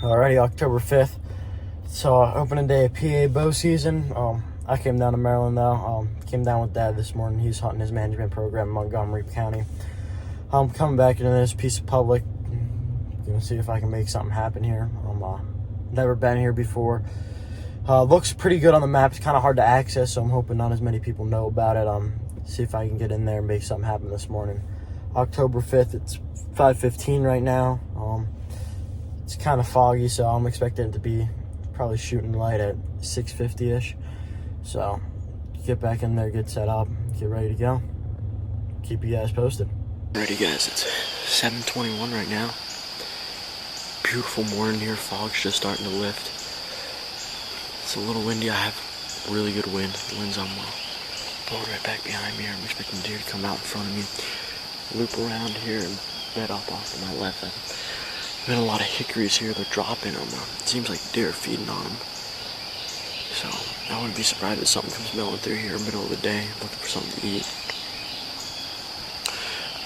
Alrighty, October 5th. It's opening day of PA bow season. I came down to Maryland though. Came down with Dad this morning. He's hunting his management program in Montgomery County. I'm coming back into this piece of public. Gonna see if I can make something happen here. Never been here before. Looks pretty good on the map. It's kind of hard to access, so I'm hoping not as many people know about it. See if I can get in there and make something happen this morning. October 5th, it's 5:15 right now. It's kind of foggy, so I'm expecting it to be probably shooting light at 6:50-ish. So get back in there, get set up, get ready to go. Keep you guys posted. Alrighty guys, it's 7:21 right now. Beautiful morning here, fog's just starting to lift. It's a little windy, I have really good wind. The wind's on blowing right back behind me. I'm expecting deer to come out in front of me, loop around here and bed up off to my left. I've been a lot of hickories here, they're dropping them. It seems like deer are feeding on them. So I wouldn't be surprised if something comes milling through here in the middle of the day looking for something to eat.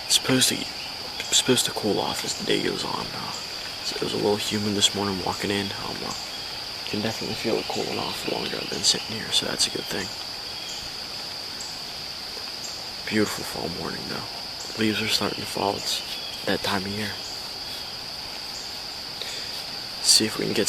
It's supposed to cool off as the day goes on. So it was a little humid this morning walking in. Can definitely feel it cooling off the longer I've been sitting here, so that's a good thing. Beautiful fall morning though. Leaves are starting to fall. It's that time of year. See if we can get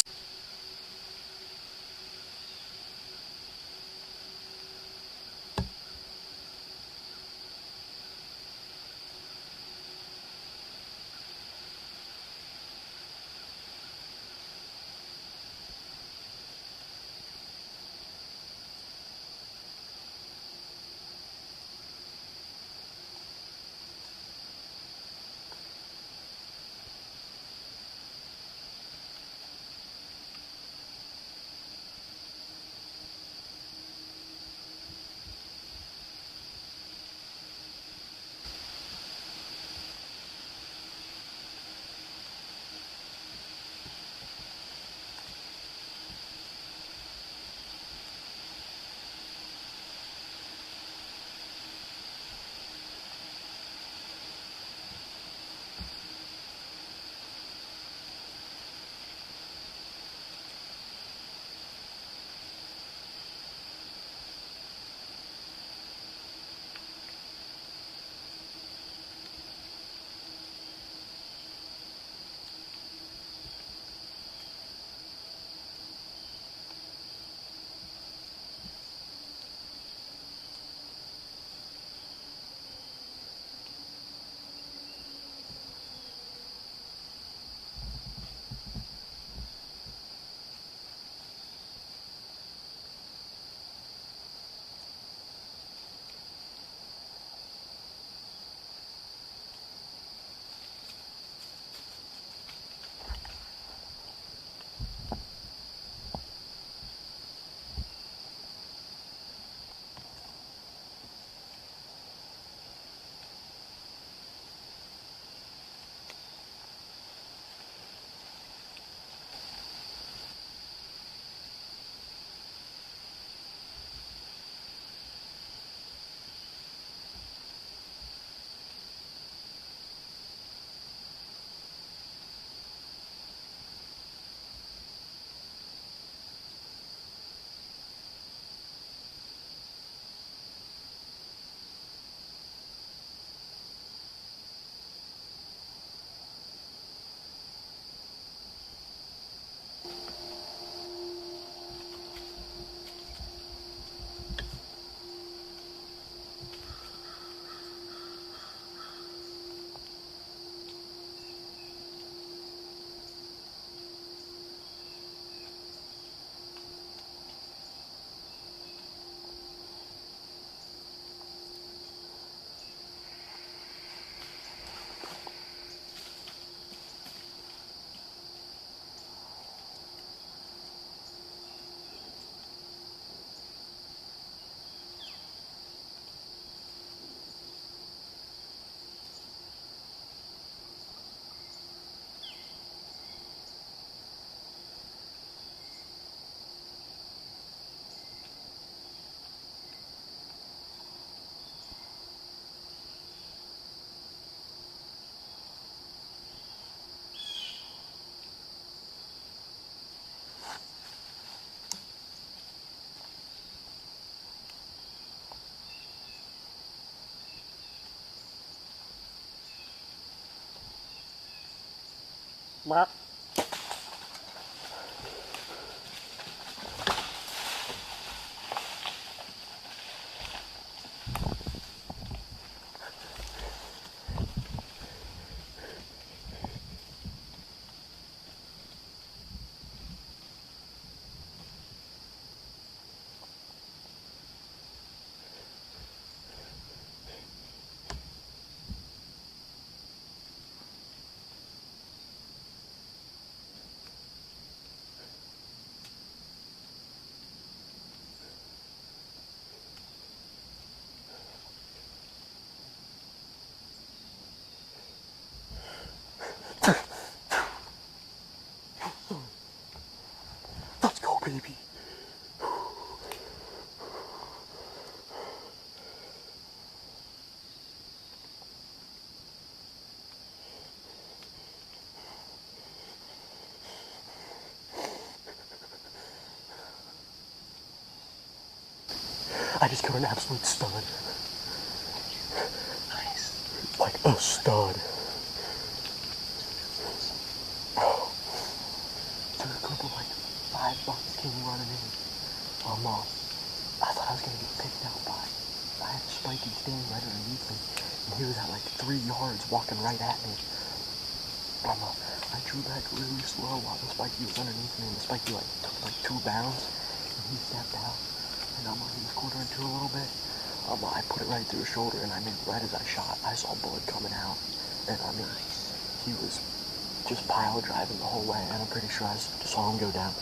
Let's go, baby. I just got an absolute stud. Nice. Like a stud. Oh. Took a couple like $5 came running in. I thought I was gonna get picked out by. I had Spikey standing right underneath me, and he was at like 3 yards walking right at me. I drew back really slow while the Spikey was underneath me, and the Spikey like took like 2 bounds, and he stepped out. And he was quartering to a little bit. I put it right through his shoulder, and I mean, right as I shot, I saw blood coming out. And I mean, he was just pile driving the whole way, and I'm pretty sure I saw him go down.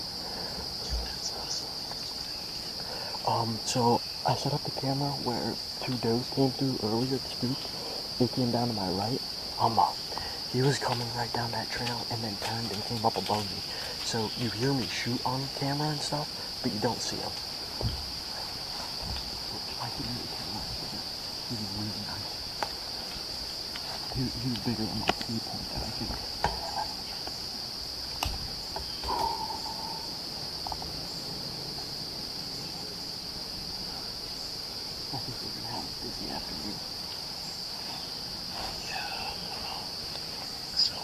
So I set up the camera where 2 does came through earlier to speak. They came down to my right. He was coming right down that trail and then turned and came up above me. So you hear me shoot on camera and stuff, but you don't see him. I can really tell he was really nice. He was bigger than my 3-point that I think. I think we're gonna have a busy afternoon. Yeah. So.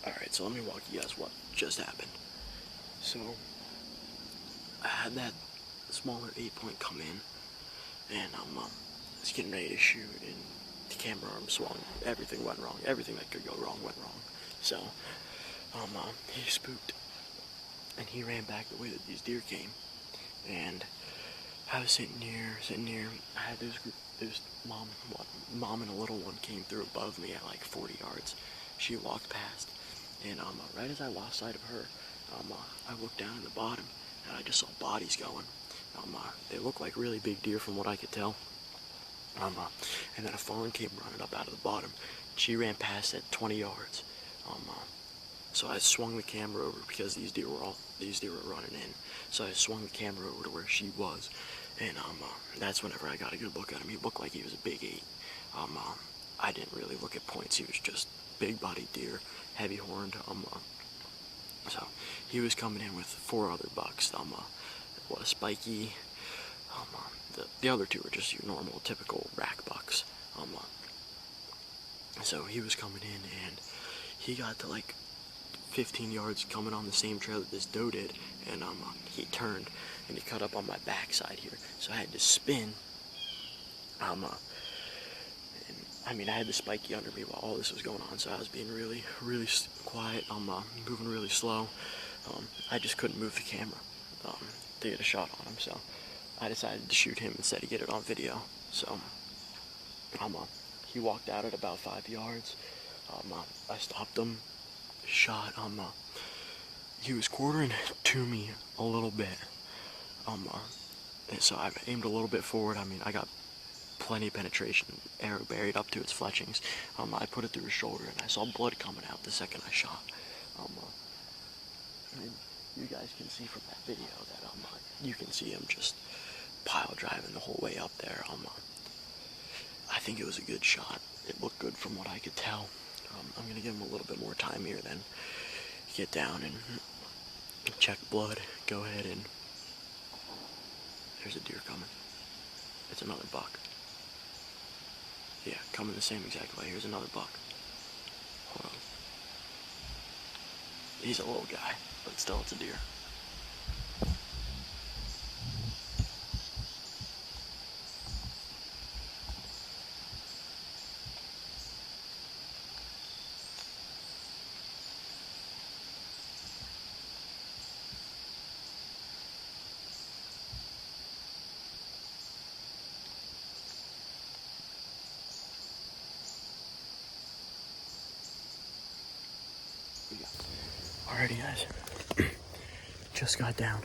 Alright, so let me walk you guys what just happened. So, I had that smaller 8-point come in, and I was getting ready to shoot, and the camera arm swung. Everything went wrong. Everything that could go wrong went wrong. So, he spooked, and he ran back the way that these deer came, and I was sitting here. I had this mom and a little one came through above me at like 40 yards. She walked past, and right as I lost sight of her, I looked down at the bottom, and I just saw bodies going. They looked like really big deer from what I could tell. And then a fawn came running up out of the bottom. She ran past at 20 yards. So I swung the camera over because these deer were running in. So I swung the camera over to where she was, and that's whenever I got a good look at him. He looked like he was a big 8. I didn't really look at points. He was just big-bodied deer, heavy-horned. So he was coming in with 4 other bucks. A Spikey. The other 2 were just your normal, typical rack bucks. So he was coming in, and he got to like 15 yards coming on the same trail that this doe did, and he turned and he cut up on my backside here. So I had to spin. And I mean, I had the Spikey under me while all this was going on, so I was being really, really quiet. Moving really slow. I just couldn't move the camera to get a shot on him, so I decided to shoot him instead of get it on video. So he walked out at about 5 yards. I stopped him, shot. He was quartering to me a little bit. And so I aimed a little bit forward. I mean, I got plenty of penetration, arrow buried up to its fletchings. I put it through his shoulder, and I saw blood coming out the second I shot. And you guys can see from that video that you can see him just pile driving the whole way up there. I think it was a good shot. It looked good from what I could tell. I'm gonna give him a little bit more time here, then get down and check blood. Go ahead and there's a deer coming. It's another buck. Yeah, coming the same exact way. Here's another buck. Hold on. He's a little guy, but still it's a deer. Alrighty, guys. Just got down.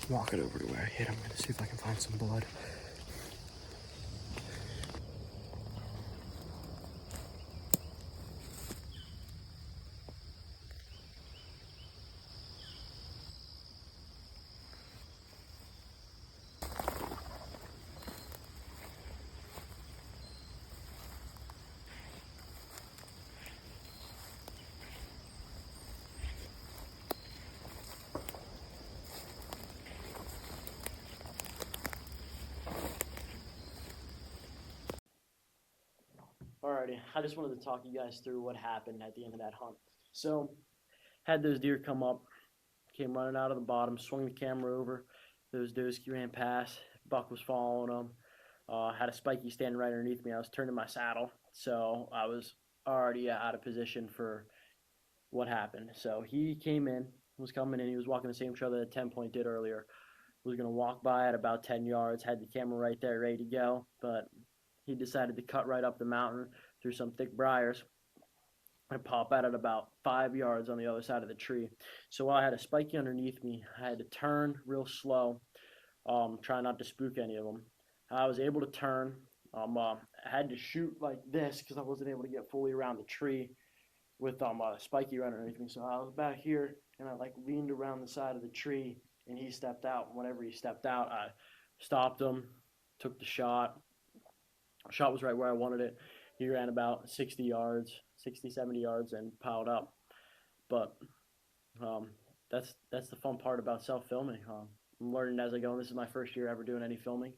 Walking over to where I hit. I'm gonna see if I can find some blood. Alrighty, I just wanted to talk you guys through what happened at the end of that hunt. So, had those deer come up, came running out of the bottom, swung the camera over. Those does ran past. Buck was following them. Had a spiky standing right underneath me. I was turning my saddle, so I was already out of position for what happened. So he came in, was coming in. He was walking the same trail that a 10-point did earlier. Was going to walk by at about 10 yards, had the camera right there ready to go, but he decided to cut right up the mountain through some thick briars and pop out at about 5 yards on the other side of the tree. So while I had a spiky underneath me, I had to turn real slow, try not to spook any of them. I was able to turn. I had to shoot like this because I wasn't able to get fully around the tree with a spiky right underneath me. So I was back here and I like leaned around the side of the tree and he stepped out. Whenever he stepped out, I stopped him, took the shot. Shot was right where I wanted it. He ran about 60 yards, 60, 70 yards and piled up. But um, that's the fun part about self-filming. I'm learning as I go, and this is my first year ever doing any filming.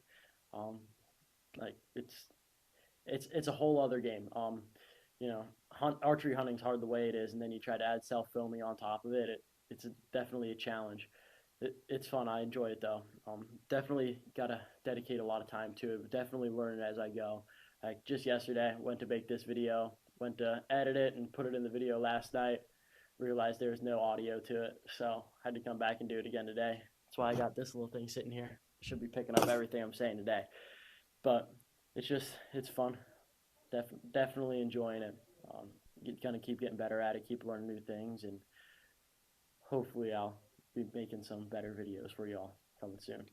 Um, like it's a whole other game. Archery hunting's hard the way it is, and then you try to add self filming on top of it. Definitely a challenge. It's fun. I enjoy it though. Definitely gotta dedicate a lot of time to it. But definitely learn it as I go. Like just yesterday, went to make this video, went to edit it and put it in the video last night. Realized there was no audio to it, so had to come back and do it again today. That's why I got this little thing sitting here. Should be picking up everything I'm saying today. But it's fun. Definitely enjoying it. Gonna keep getting better at it, keep learning new things, and hopefully I'll be making some better videos for y'all coming soon.